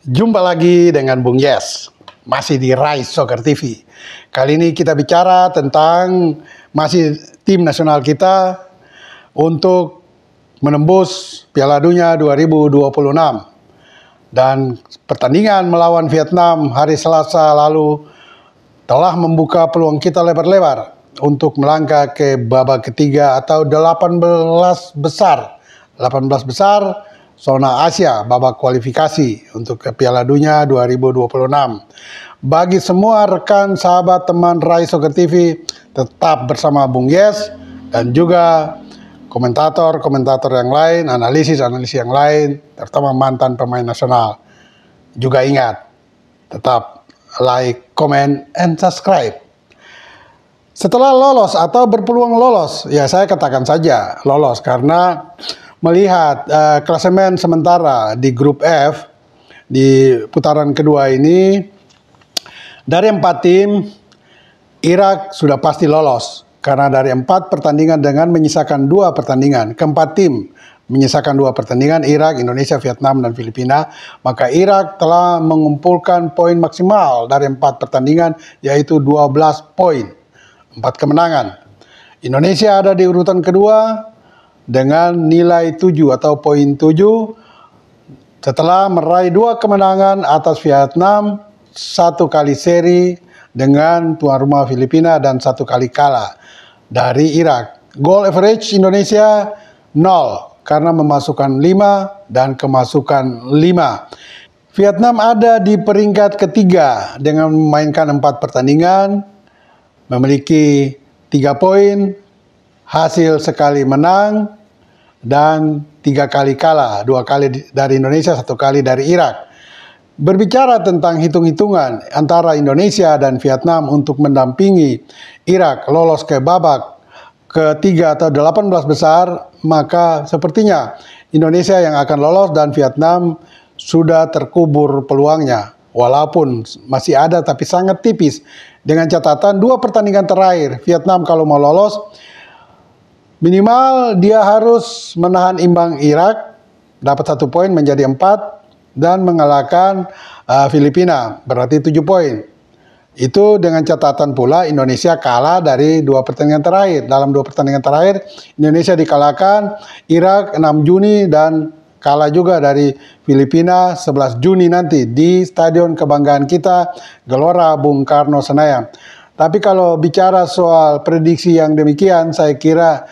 Jumpa lagi dengan Bung Yes, masih di Rise Soccer TV. Kali ini kita bicara tentang masih tim nasional kita untuk menembus Piala Dunia 2026. Dan pertandingan melawan Vietnam hari Selasa lalu telah membuka peluang kita lebar-lebar untuk melangkah ke babak ketiga atau 18 besar. 18 besar zona Asia, babak kualifikasi untuk ke Piala Dunia 2026. Bagi semua rekan, sahabat, teman Rise Soccer TV, tetap bersama Bung Yes dan juga komentator-komentator yang lain, analisis-analisis yang lain, terutama mantan pemain nasional. Juga ingat, tetap like, comment, and subscribe. Setelah lolos atau berpeluang lolos, ya saya katakan saja lolos karena melihat klasemen sementara di grup F di putaran kedua ini, dari 4 tim Irak sudah pasti lolos karena dari 4 pertandingan dengan menyisakan 2 pertandingan, keempat tim menyisakan 2 pertandingan, Irak, Indonesia, Vietnam, dan Filipina, maka Irak telah mengumpulkan poin maksimal dari 4 pertandingan, yaitu 12 poin, 4 kemenangan. Indonesia ada di urutan kedua dengan nilai 7 atau poin 7 setelah meraih 2 kemenangan atas Vietnam, 1 kali seri dengan tuan rumah Filipina dan 1 kali kalah dari Irak. Goal average Indonesia 0 karena memasukkan 5 dan kemasukan 5. Vietnam ada di peringkat ketiga dengan memainkan 4 pertandingan, memiliki 3 poin, hasil sekali menang, dan 3 kali kalah, 2 kali dari Indonesia, 1 kali dari Irak. Berbicara tentang hitung-hitungan antara Indonesia dan Vietnam untuk mendampingi Irak lolos ke babak ketiga atau 18 besar, maka sepertinya Indonesia yang akan lolos dan Vietnam sudah terkubur peluangnya. Walaupun masih ada tapi sangat tipis. Dengan catatan 2 pertandingan terakhir, Vietnam kalau mau lolos, minimal dia harus menahan imbang Irak, dapat 1 poin menjadi 4, dan mengalahkan Filipina, berarti 7 poin. Itu dengan catatan pula Indonesia kalah dari 2 pertandingan terakhir. Dalam 2 pertandingan terakhir, Indonesia dikalahkan Irak 6 Juni dan kalah juga dari Filipina 11 Juni nanti di Stadion Kebanggaan kita, Gelora Bung Karno Senayan. Tapi kalau bicara soal prediksi yang demikian, saya kira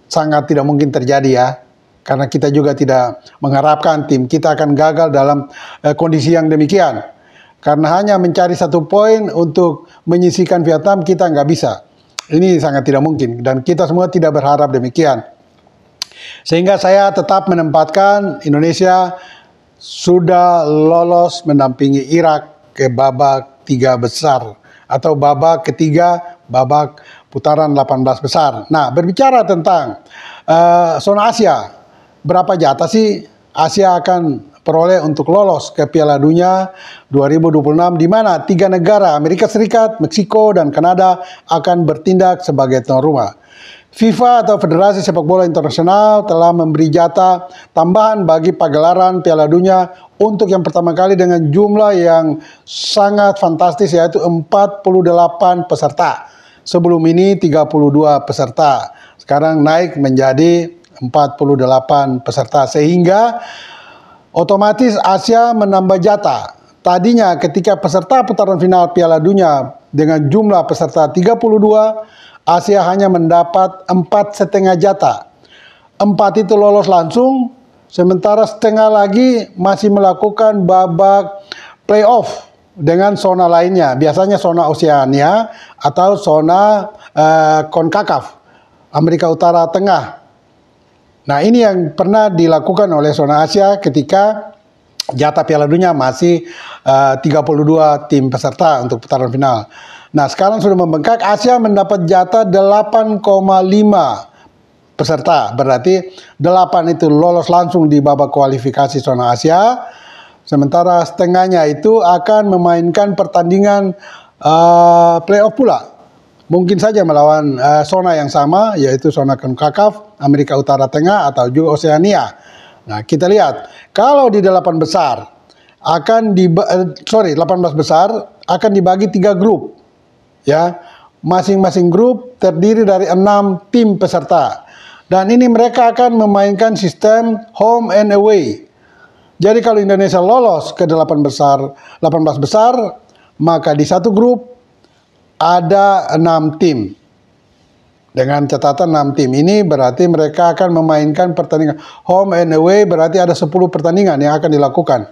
sangat tidak mungkin terjadi ya. Karena kita juga tidak mengharapkan tim kita akan gagal dalam kondisi yang demikian. Karena hanya mencari 1 poin untuk menyisihkan Vietnam, kita nggak bisa. Ini sangat tidak mungkin. Dan kita semua tidak berharap demikian. Sehingga saya tetap menempatkan Indonesia sudah lolos mendampingi Irak ke babak 3 besar. Atau babak ketiga, babak putaran 18 besar. Nah, berbicara tentang zona Asia, berapa jatah sih Asia akan peroleh untuk lolos ke Piala Dunia 2026, di mana 3 negara, Amerika Serikat, Meksiko, dan Kanada akan bertindak sebagai tuan rumah. FIFA atau Federasi Sepak Bola Internasional telah memberi jatah tambahan bagi pagelaran Piala Dunia untuk yang pertama kali dengan jumlah yang sangat fantastis, yaitu 48 peserta. Sebelum ini 32 peserta. Sekarang naik menjadi 48 peserta, sehingga otomatis Asia menambah jatah. Tadinya ketika peserta putaran final Piala Dunia dengan jumlah peserta 32, Asia hanya mendapat 4,5 jatah. 4 itu lolos langsung, sementara setengah lagi masih melakukan babak playoff dengan zona lainnya. Biasanya zona Oseania atau zona CONCACAF, Amerika Utara Tengah. Nah, ini yang pernah dilakukan oleh zona Asia ketika jatah Piala Dunia masih 32 tim peserta untuk putaran final. Nah, sekarang sudah membengkak, Asia mendapat jatah 8,5 peserta. Berarti 8 itu lolos langsung di babak kualifikasi zona Asia. Sementara setengahnya itu akan memainkan pertandingan playoff pula. Mungkin saja melawan zona yang sama, yaitu zona CONCACAF, Amerika Utara Tengah, atau juga Oseania. Nah, kita lihat, kalau di 8 besar, akan 18 besar akan dibagi 3 grup. Ya, masing-masing grup terdiri dari 6 tim peserta. Dan ini mereka akan memainkan sistem home and away. Jadi kalau Indonesia lolos ke 18 besar, maka di satu grup ada 6 tim. Dengan catatan 6 tim ini berarti mereka akan memainkan pertandingan home and away, berarti ada 10 pertandingan yang akan dilakukan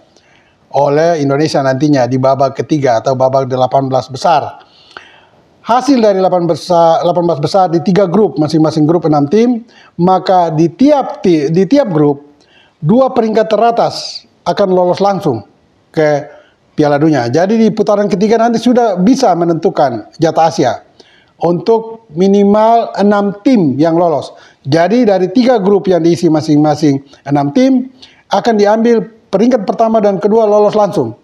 oleh Indonesia nantinya di babak ketiga atau babak 18 besar. Hasil dari 18 besar di 3 grup, masing-masing grup 6 tim, maka di tiap grup 2 peringkat teratas akan lolos langsung ke Piala Dunia. Jadi di putaran ketiga nanti sudah bisa menentukan jatah Asia untuk minimal 6 tim yang lolos. Jadi dari 3 grup yang diisi masing-masing 6 tim akan diambil peringkat pertama dan kedua lolos langsung.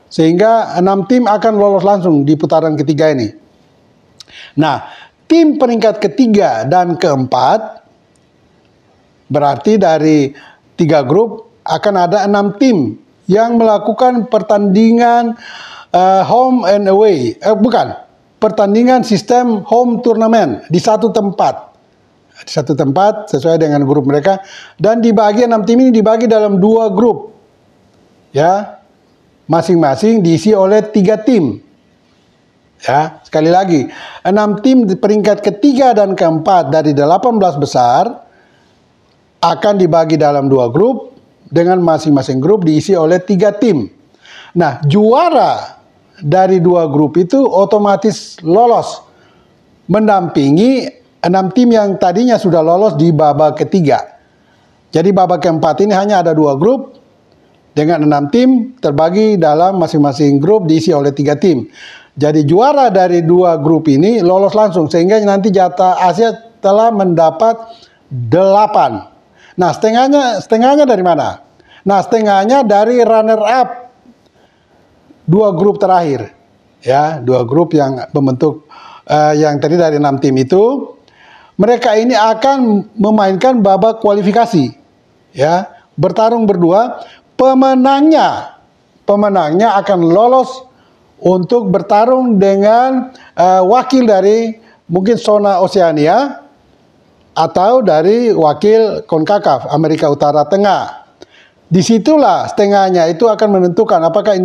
Sehingga 6 tim akan lolos langsung di putaran ketiga ini. Nah, tim peringkat ketiga dan keempat berarti dari 3 grup akan ada 6 tim yang melakukan pertandingan home and away. Pertandingan sistem home turnamen di satu tempat. Di satu tempat sesuai dengan grup mereka, dan dibagi 6 tim ini dibagi dalam 2 grup. Ya. Masing-masing diisi oleh 3 tim. Ya, sekali lagi, 6 tim di peringkat ketiga dan keempat dari 18 besar akan dibagi dalam 2 grup dengan masing-masing grup diisi oleh 3 tim. Nah, juara dari 2 grup itu otomatis lolos mendampingi 6 tim yang tadinya sudah lolos di babak ketiga. Jadi babak keempat ini hanya ada 2 grup dengan 6 tim terbagi dalam masing-masing grup diisi oleh 3 tim. Jadi juara dari 2 grup ini lolos langsung, sehingga nanti jatah Asia telah mendapat 8. Nah, setengahnya dari mana? Nah, setengahnya dari runner up 2 grup terakhir. Ya, 2 grup yang membentuk yang terdiri dari 6 tim itu, mereka ini akan memainkan babak kualifikasi. Ya, bertarung berdua, pemenangnya akan lolos untuk bertarung dengan wakil dari mungkin zona Oseania atau dari wakil CONCACAF Amerika Utara Tengah. Disitulah setengahnya itu akan menentukan apakah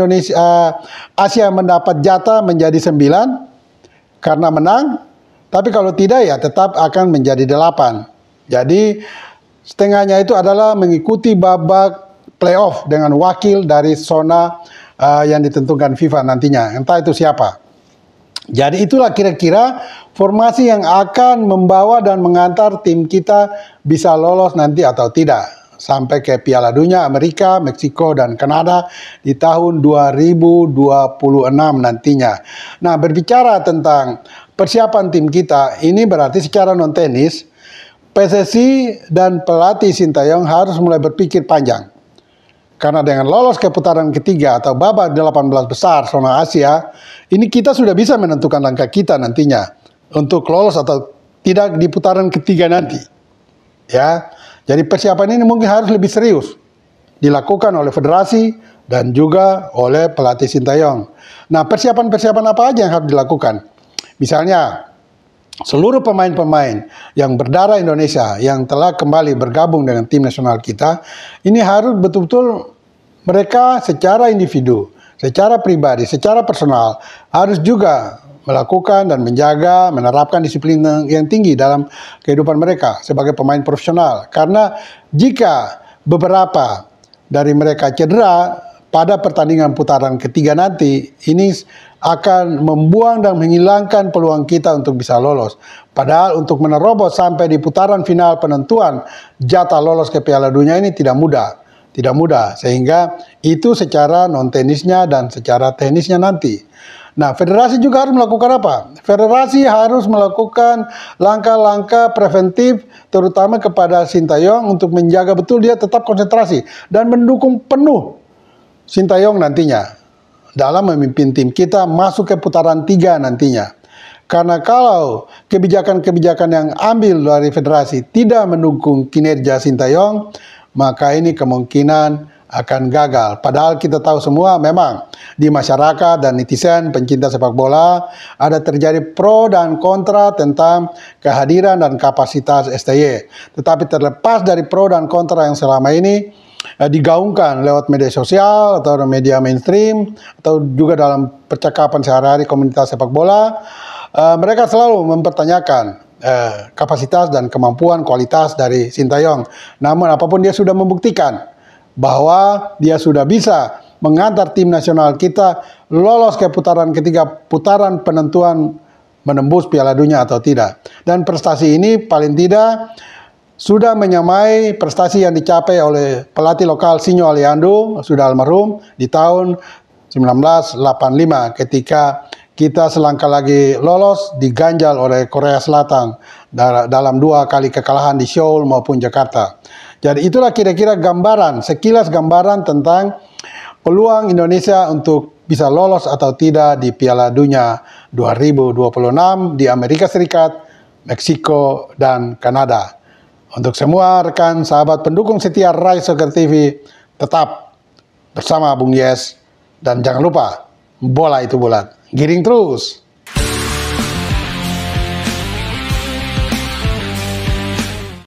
Asia mendapat jatah menjadi 9 karena menang, tapi kalau tidak ya tetap akan menjadi 8. Jadi setengahnya itu adalah mengikuti babak playoff dengan wakil dari zona yang ditentukan FIFA nantinya, entah itu siapa. Jadi itulah kira-kira formasi yang akan membawa dan mengantar tim kita bisa lolos nanti atau tidak sampai ke Piala Dunia Amerika, Meksiko, dan Kanada di tahun 2026 nantinya. Nah, berbicara tentang persiapan tim kita, ini berarti secara non-tenis, PSSI dan pelatih Sintayong harus mulai berpikir panjang. Karena dengan lolos ke putaran ketiga atau babak 18 besar zona Asia, ini kita sudah bisa menentukan langkah kita nantinya untuk lolos atau tidak di putaran ketiga nanti. Ya, jadi persiapan ini mungkin harus lebih serius dilakukan oleh federasi dan juga oleh pelatih Sintayong. Nah, persiapan-persiapan apa aja yang harus dilakukan? Misalnya, seluruh pemain-pemain yang berdarah Indonesia yang telah kembali bergabung dengan tim nasional kita, ini harus betul-betul mereka secara individu, secara pribadi, secara personal harus juga melakukan dan menjaga, menerapkan disiplin yang tinggi dalam kehidupan mereka sebagai pemain profesional. Karena jika beberapa dari mereka cedera pada pertandingan putaran ketiga nanti, ini akan membuang dan menghilangkan peluang kita untuk bisa lolos. Padahal untuk menerobos sampai di putaran final penentuan jatah lolos ke Piala Dunia ini tidak mudah. Tidak mudah, sehingga itu secara non-tenisnya dan secara teknisnya nanti. Nah, federasi juga harus melakukan apa? Federasi harus melakukan langkah-langkah preventif, terutama kepada Sintayong untuk menjaga betul dia tetap konsentrasi dan mendukung penuh Sintayong nantinya dalam memimpin tim kita masuk ke putaran 3 nantinya. Karena kalau kebijakan-kebijakan yang ambil dari federasi tidak mendukung kinerja Sintayong, maka ini kemungkinan akan gagal. Padahal kita tahu semua memang di masyarakat dan netizen pencinta sepak bola ada terjadi pro dan kontra tentang kehadiran dan kapasitas STY. Tetapi terlepas dari pro dan kontra yang selama ini digaungkan lewat media sosial atau media mainstream atau juga dalam percakapan sehari-hari komunitas sepak bola, mereka selalu mempertanyakan kapasitas dan kemampuan kualitas dari Sintayong. Namun apapun dia sudah membuktikan bahwa dia sudah bisa mengantar tim nasional kita lolos ke putaran ketiga, putaran penentuan menembus Piala Dunia atau tidak. Dan prestasi ini paling tidak sudah menyamai prestasi yang dicapai oleh pelatih lokal Sinyo Aliando, sudah almarhum, di tahun 1985 ketika kita selangkah lagi lolos diganjal oleh Korea Selatan dalam 2 kali kekalahan di Seoul maupun Jakarta. Jadi itulah kira-kira gambaran, sekilas gambaran tentang peluang Indonesia untuk bisa lolos atau tidak di Piala Dunia 2026 di Amerika Serikat, Meksiko, dan Kanada. Untuk semua rekan sahabat pendukung setia Rai Soccer TV, tetap bersama Bung Yes, dan jangan lupa bola itu bulat. Giring terus!